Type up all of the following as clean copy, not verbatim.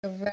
Right.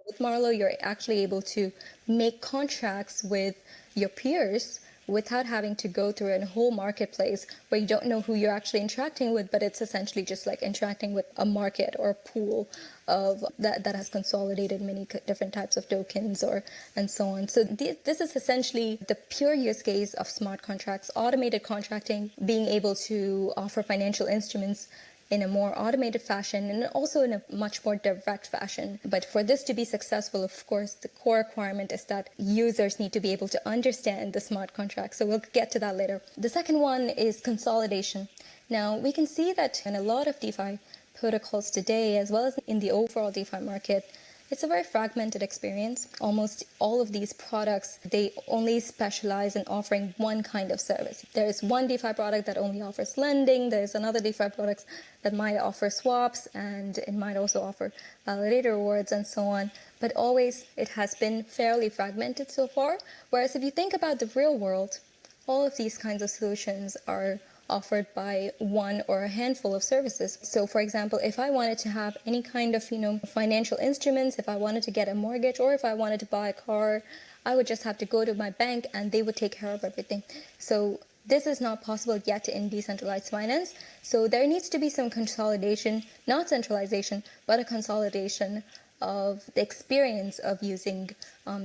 With Marlowe, you're actually able to make contracts with your peers without having to go through a whole marketplace where you don't know who you're actually interacting with, but it's essentially just like interacting with a market or a pool of that has consolidated many different types of tokens or and so on. So this is essentially the pure use case of smart contracts, automated contracting, being able to offer financial instruments in a more automated fashion and also in a much more direct fashion. But for this to be successful, of course, the core requirement is that users need to be able to understand the smart contract. So we'll get to that later. The second one is consolidation. Now, we can see that in a lot of DeFi protocols today, as well as in the overall DeFi market, it's a very fragmented experience. Almost all of these products, they only specialize in offering one kind of service. There is one DeFi product that only offers lending. There's another DeFi product that might offer swaps, and it might also offer validator rewards and so on. But always it has been fairly fragmented so far. Whereas if you think about the real world, all of these kinds of solutions are offered by one or a handful of services. So for example, if I wanted to have any kind of, financial instruments, if I wanted to get a mortgage or if I wanted to buy a car, I would just have to go to my bank and they would take care of everything. So this is not possible yet in decentralized finance. So there needs to be some consolidation, not centralization, but a consolidation of the experience of using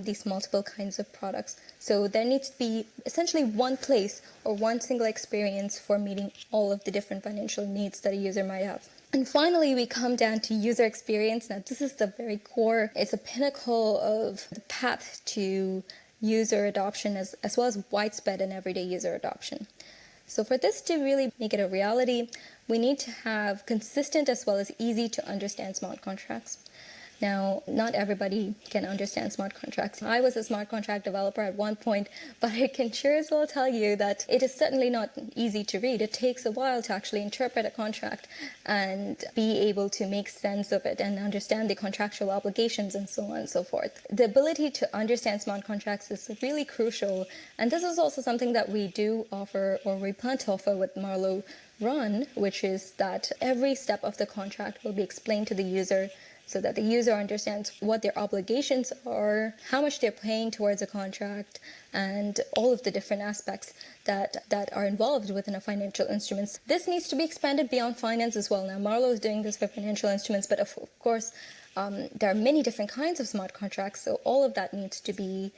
these multiple kinds of products. So there needs to be essentially one place or one single experience for meeting all of the different financial needs that a user might have. And finally, we come down to user experience. Now, this is the very core. It's a pinnacle of the path to user adoption as well as widespread and everyday user adoption. So for this to really make it a reality, we need to have consistent as well as easy to understand smart contracts. Now, not everybody can understand smart contracts. I was a smart contract developer at one point, but I can sure as well tell you that it is certainly not easy to read. It takes a while to actually interpret a contract and be able to make sense of it and understand the contractual obligations and so on and so forth. The ability to understand smart contracts is really crucial. And this is also something that we do offer, or we plan to offer with Marlowe Run, which is that every step of the contract will be explained to the user so that the user understands what their obligations are, how much they're paying towards a contract, and all of the different aspects that are involved within a financial instruments. This needs to be expanded beyond finance as well. Now, Marlowe is doing this for financial instruments, but of course, there are many different kinds of smart contracts, so all of that needs to be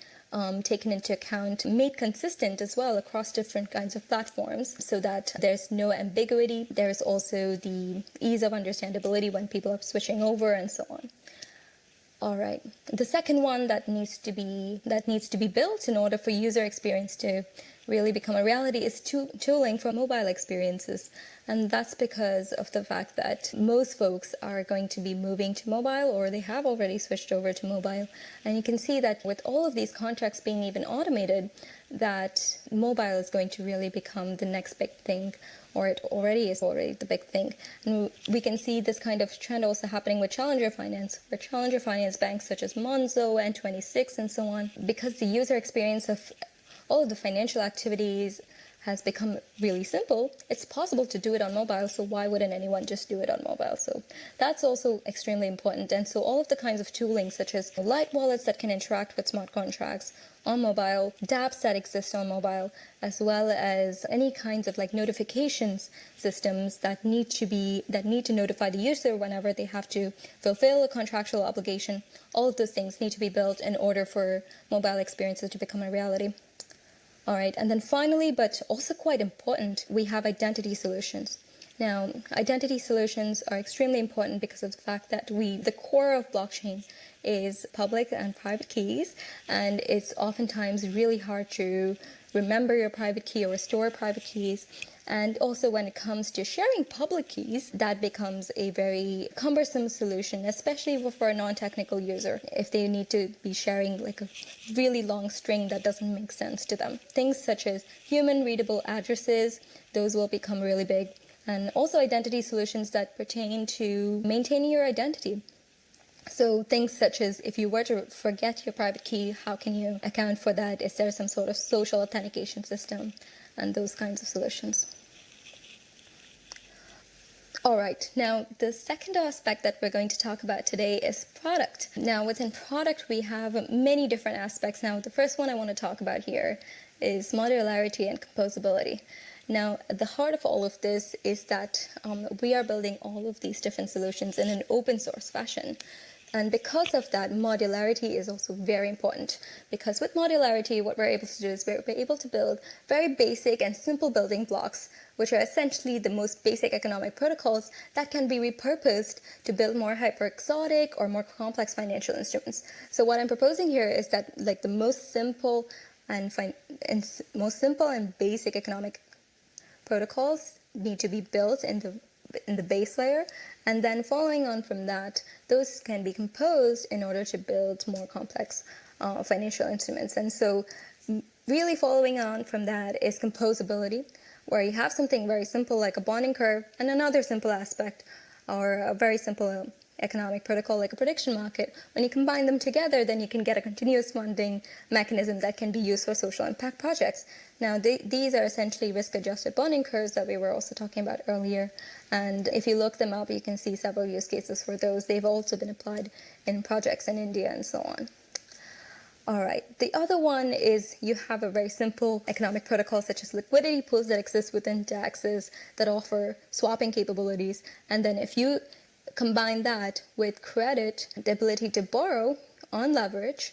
taken into account, made consistent as well across different kinds of platforms so that there's no ambiguity. There's also the ease of understandability when people are switching over and so on. All right. The second one that needs to be built in order for user experience to really become a reality is tooling for mobile experiences. And that's because of the fact that most folks are going to be moving to mobile, or they have already switched over to mobile. And you can see that with all of these contracts being even automated, that mobile is going to really become the next big thing, or it already is the big thing. And we can see this kind of trend also happening with challenger finance, where challenger finance banks such as Monzo, N26, and so on, because the user experience of all of the financial activities has become really simple, it's possible to do it on mobile, so why wouldn't anyone just do it on mobile? So that's also extremely important. And so all of the kinds of tooling, such as light wallets that can interact with smart contracts on mobile, dApps that exist on mobile, as well as any kinds of notifications systems that need to notify the user whenever they have to fulfill a contractual obligation. All of those things need to be built in order for mobile experiences to become a reality. All right, and then finally, but also quite important, we have identity solutions. Now, identity solutions are extremely important because of the fact that the core of blockchain is public and private keys, and it's oftentimes really hard to remember your private key or restore private keys. And also when it comes to sharing public keys, that becomes a very cumbersome solution, especially for a non-technical user, if they need to be sharing a really long string that doesn't make sense to them. Things such as human readable addresses, those will become really big. And also identity solutions that pertain to maintaining your identity. So things such as if you were to forget your private key, how can you account for that? Is there some sort of social authentication system? And those kinds of solutions. All right, now the second aspect that we're going to talk about today is product. Now within product, we have many different aspects. Now the first one I want to talk about here is modularity and composability. Now, at the heart of all of this is that we are building all of these different solutions in an open source fashion. And because of that, modularity is also very important. Because with modularity, what we're able to do is we're able to build very basic and simple building blocks, which are essentially the most basic economic protocols that can be repurposed to build more hyper exotic or more complex financial instruments. So what I'm proposing here is that like the most simple and basic economic protocols need to be built in the base layer, and then following on from that, those can be composed in order to build more complex financial instruments. And so really following on from that is composability, where you have something very simple like a bonding curve and another simple aspect or a very simple economic protocol like a prediction market. When you combine them together, then you can get a continuous funding mechanism that can be used for social impact projects. Now, these are essentially risk-adjusted bonding curves that we were also talking about earlier. And if you look them up, you can see several use cases for those. They've also been applied in projects in India and so on. All right, the other one is you have a very simple economic protocol such as liquidity pools that exist within DEXs that offer swapping capabilities. And then if you combine that with credit, the ability to borrow on leverage,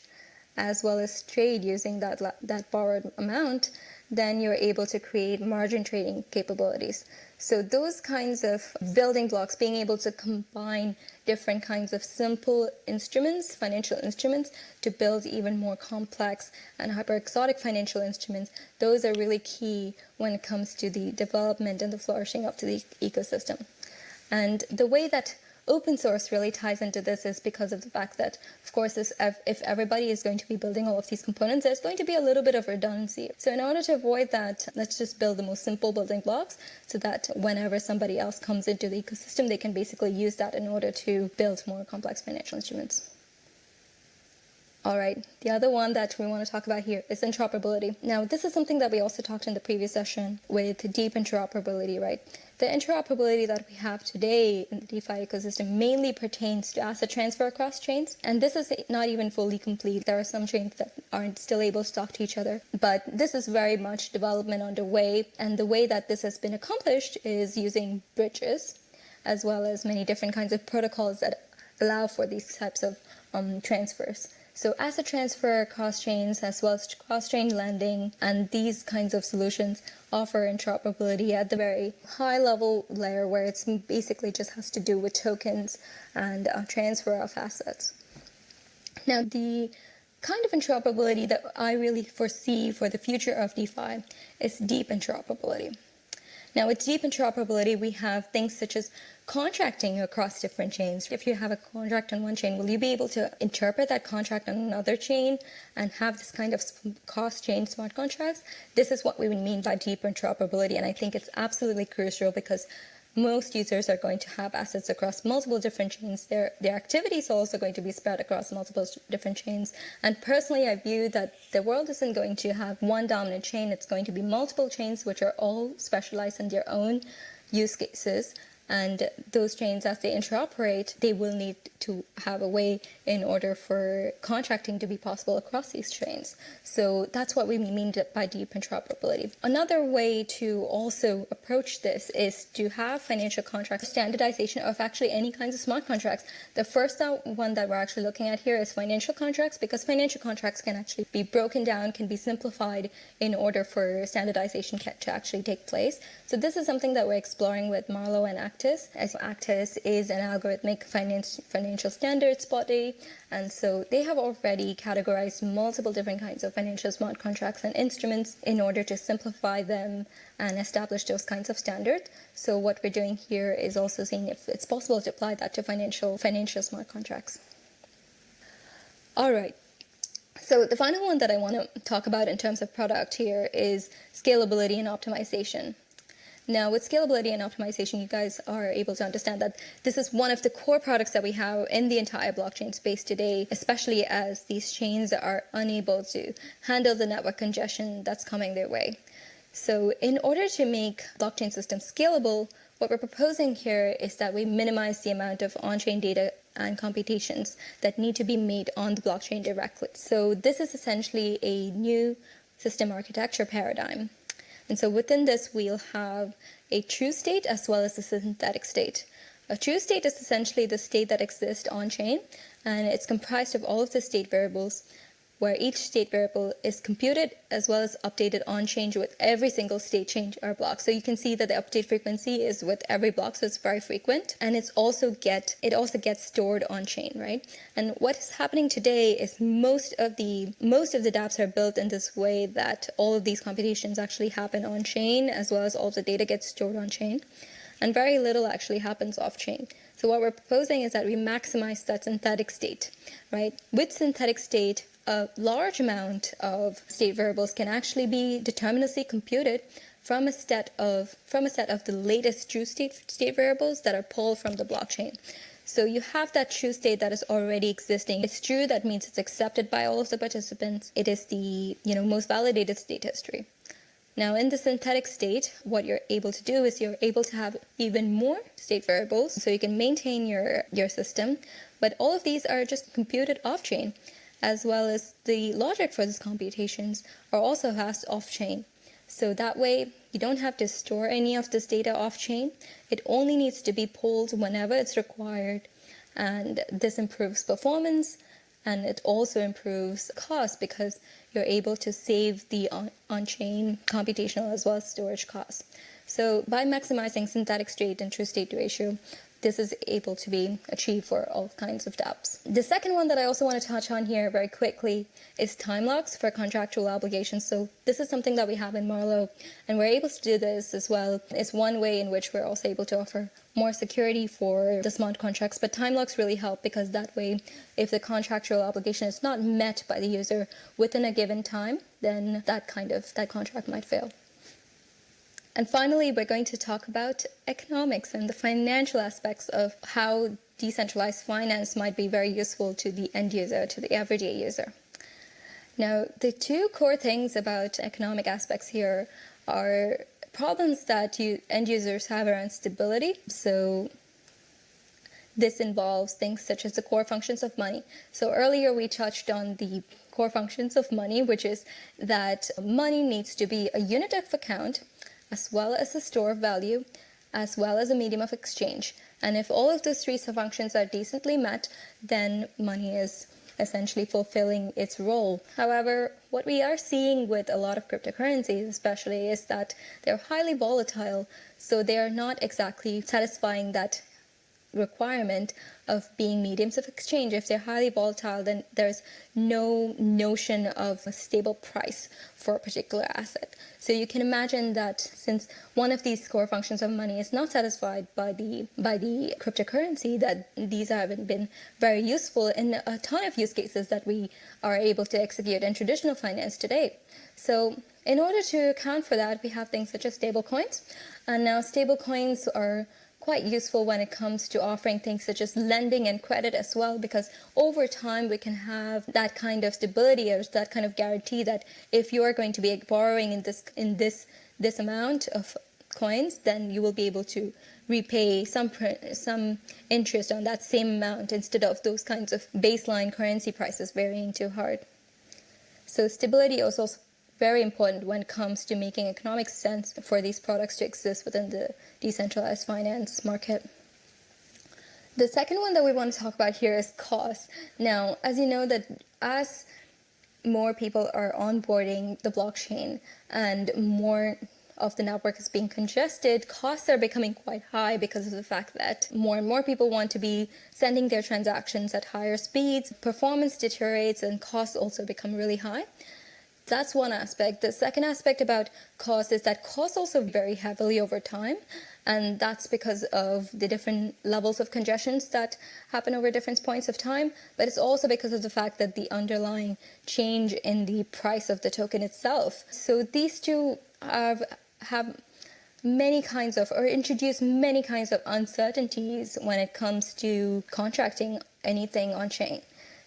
as well as trade using that borrowed amount, then you're able to create margin trading capabilities. So those kinds of building blocks, being able to combine different kinds of simple instruments, financial instruments, to build even more complex and hyper exotic financial instruments, those are really key when it comes to the development and the flourishing of the ecosystem. And the way that open source really ties into this is because of the fact that, of course, if everybody is going to be building all of these components, there's going to be a little bit of redundancy. So in order to avoid that, let's just build the most simple building blocks so that whenever somebody else comes into the ecosystem, they can basically use that in order to build more complex financial instruments. All right, the other one that we want to talk about here is interoperability. Now, this is something that we also talked in the previous session with deep interoperability, right? The interoperability that we have today in the DeFi ecosystem mainly pertains to asset transfer across chains, and this is not even fully complete. There are some chains that aren't still able to talk to each other, but this is very much development underway, and the way that this has been accomplished is using bridges, as well as many different kinds of protocols that allow for these types of transfers. So asset transfer across chains, as well as cross-chain lending, and these kinds of solutions offer interoperability at the very high-level layer where it's basically just has to do with tokens and transfer of assets. Now, the kind of interoperability that I really foresee for the future of DeFi is deep interoperability. Now, with deep interoperability, we have things such as contracting across different chains. If you have a contract on one chain, will you be able to interpret that contract on another chain and have this kind of cross-chain smart contracts? This is what we would mean by deep interoperability, and I think it's absolutely crucial because most users are going to have assets across multiple different chains. Their activities are also going to be spread across multiple different chains. And personally, I view that the world isn't going to have one dominant chain. It's going to be multiple chains which are all specialized in their own use cases. And those chains, as they interoperate, they will need to have a way in order for contracting to be possible across these chains. So that's what we mean by deep interoperability. Another way to also approach this is to have financial contract standardization of actually any kinds of smart contracts. The first one that we're actually looking at here is financial contracts, because financial contracts can actually be broken down, can be simplified in order for standardization to actually take place. So this is something that we're exploring with Marlowe and Actis. As Actis is an algorithmic financial standards body, and so they have already categorized multiple different kinds of financial smart contracts and instruments in order to simplify them and establish those kinds of standards. So what we're doing here is also seeing if it's possible to apply that to financial smart contracts. All right. So the final one that I want to talk about in terms of product here is scalability and optimization. Now, with scalability and optimization, you guys are able to understand that this is one of the core products that we have in the entire blockchain space today, especially as these chains are unable to handle the network congestion that's coming their way. So in order to make blockchain systems scalable, what we're proposing here is that we minimize the amount of on-chain data and computations that need to be made on the blockchain directly. So this is essentially a new system architecture paradigm. And so within this, we'll have a true state as well as a synthetic state. A true state is essentially the state that exists on-chain, and it's comprised of all of the state variables, where each state variable is computed as well as updated on-chain with every single state change or block. So you can see that the update frequency is with every block, so it's very frequent, and it also gets stored on-chain, right? And what is happening today is most of the dApps are built in this way that all of these computations actually happen on-chain, as well as all of the data gets stored on-chain, and very little actually happens off-chain. So what we're proposing is that we maximize that synthetic state, right? With synthetic state, a large amount of state variables can actually be deterministically computed from a set of the latest true state variables that are pulled from the blockchain. So you have that true state that is already existing. It's true, that means it's accepted by all of the participants. It is the most validated state history. Now, in the synthetic state, what you're able to do is you're able to have even more state variables, so you can maintain your system, but all of these are just computed off-chain, as well as the logic for these computations are also housed off-chain. So that way, you don't have to store any of this data off-chain. It only needs to be pulled whenever it's required, and this improves performance, and it also improves cost because you're able to save the on-chain computational as well as storage costs. So by maximizing synthetic state and true state ratio, this is able to be achieved for all kinds of dApps. The second one that I also want to touch on here very quickly is time locks for contractual obligations. So this is something that we have in Marlowe, and we're able to do this as well. It's one way in which we're also able to offer more security for the smart contracts, but time locks really help because that way, if the contractual obligation is not met by the user within a given time, then that contract might fail. And finally, we're going to talk about economics and the financial aspects of how decentralized finance might be very useful to the end user, to the everyday user. Now, the two core things about economic aspects here are problems that end users have around stability. So this involves things such as the core functions of money. So earlier we touched on the core functions of money, which is that money needs to be a unit of account, as well as a store of value, as well as a medium of exchange. And if all of those three functions are decently met, then money is essentially fulfilling its role. However, what we are seeing with a lot of cryptocurrencies especially is that they're highly volatile, so they are not exactly satisfying that requirement of being mediums of exchange. If they're highly volatile, then there's no notion of a stable price for a particular asset. So you can imagine that since one of these core functions of money is not satisfied by the cryptocurrency, that these haven't been very useful in a ton of use cases that we are able to execute in traditional finance today. So in order to account for that, we have things such as stablecoins. And now stablecoins are quite useful when it comes to offering things such as lending and credit as well, because over time we can have that kind of stability or that kind of guarantee that if you are going to be borrowing in this amount of coins, then you will be able to repay some interest on that same amount instead of those kinds of baseline currency prices varying too hard. So stability is also very important when it comes to making economic sense for these products to exist within the decentralized finance market. The second one that we want to talk about here is cost. Now, as you know, that as more people are onboarding the blockchain and more of the network is being congested, costs are becoming quite high because of the fact that more and more people want to be sending their transactions at higher speeds, performance deteriorates, and costs also become really high. That's one aspect. The second aspect about cost is that costs also vary heavily over time, and that's because of the different levels of congestions that happen over different points of time, but it's also because of the fact that the underlying change in the price of the token itself. So these two have many kinds of, or introduce many kinds of uncertainties when it comes to contracting anything on chain.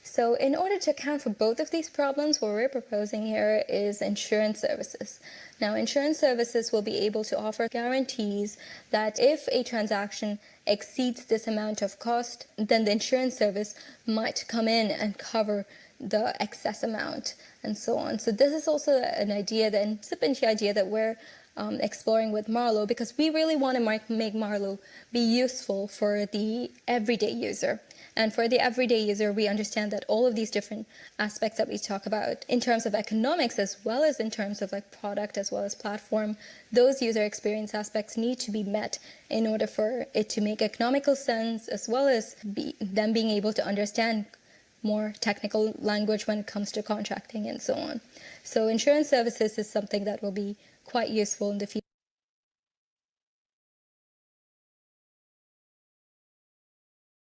So in order to account for both of these problems, what we're proposing here is insurance services. Now, insurance services will be able to offer guarantees that if a transaction exceeds this amount of cost, then the insurance service might come in and cover the excess amount and so on. So this is also an idea, the incipient idea that we're exploring with Marlowe, because we really want to make Marlowe be useful for the everyday user. And for the everyday user, we understand that all of these different aspects that we talk about in terms of economics, as well as in terms of like product, as well as platform, those user experience aspects need to be met in order for it to make economical sense, as well as them being able to understand more technical language when it comes to contracting and so on. So insurance services is something that will be quite useful in the future.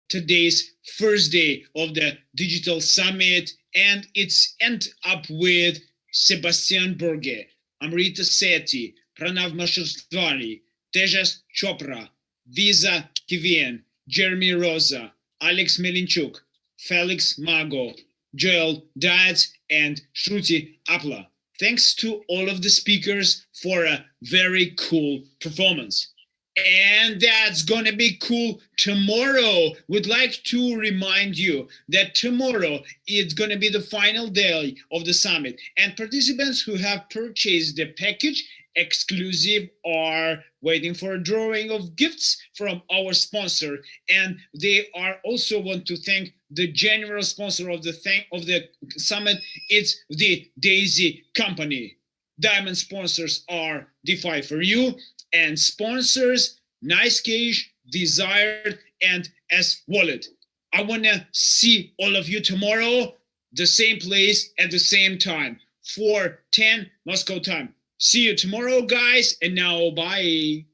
Today's first day of the digital summit, and it's end up with Sebastian Borge, Amrita Sethi, Pranav Maheshwari, Tejas Chopra, Visa Kivian, Jeremy Rosa, Alex Melinchuk, Felix Mago, Joel Dietz, and Shruti Apla. Thanks to all of the speakers for a very cool performance. And that's gonna be cool tomorrow. Would like to remind you that tomorrow is gonna be the final day of the summit, and participants who have purchased the package exclusive are waiting for a drawing of gifts from our sponsor, and they are also want to thank the general sponsor of the summit. It's the Daisy company. Diamond sponsors are DeFi for You, and sponsors Nice Cash, Desired, and S Wallet. I wanna see all of you tomorrow, the same place at the same time, 4:10 Moscow time. See you tomorrow, guys, and now bye.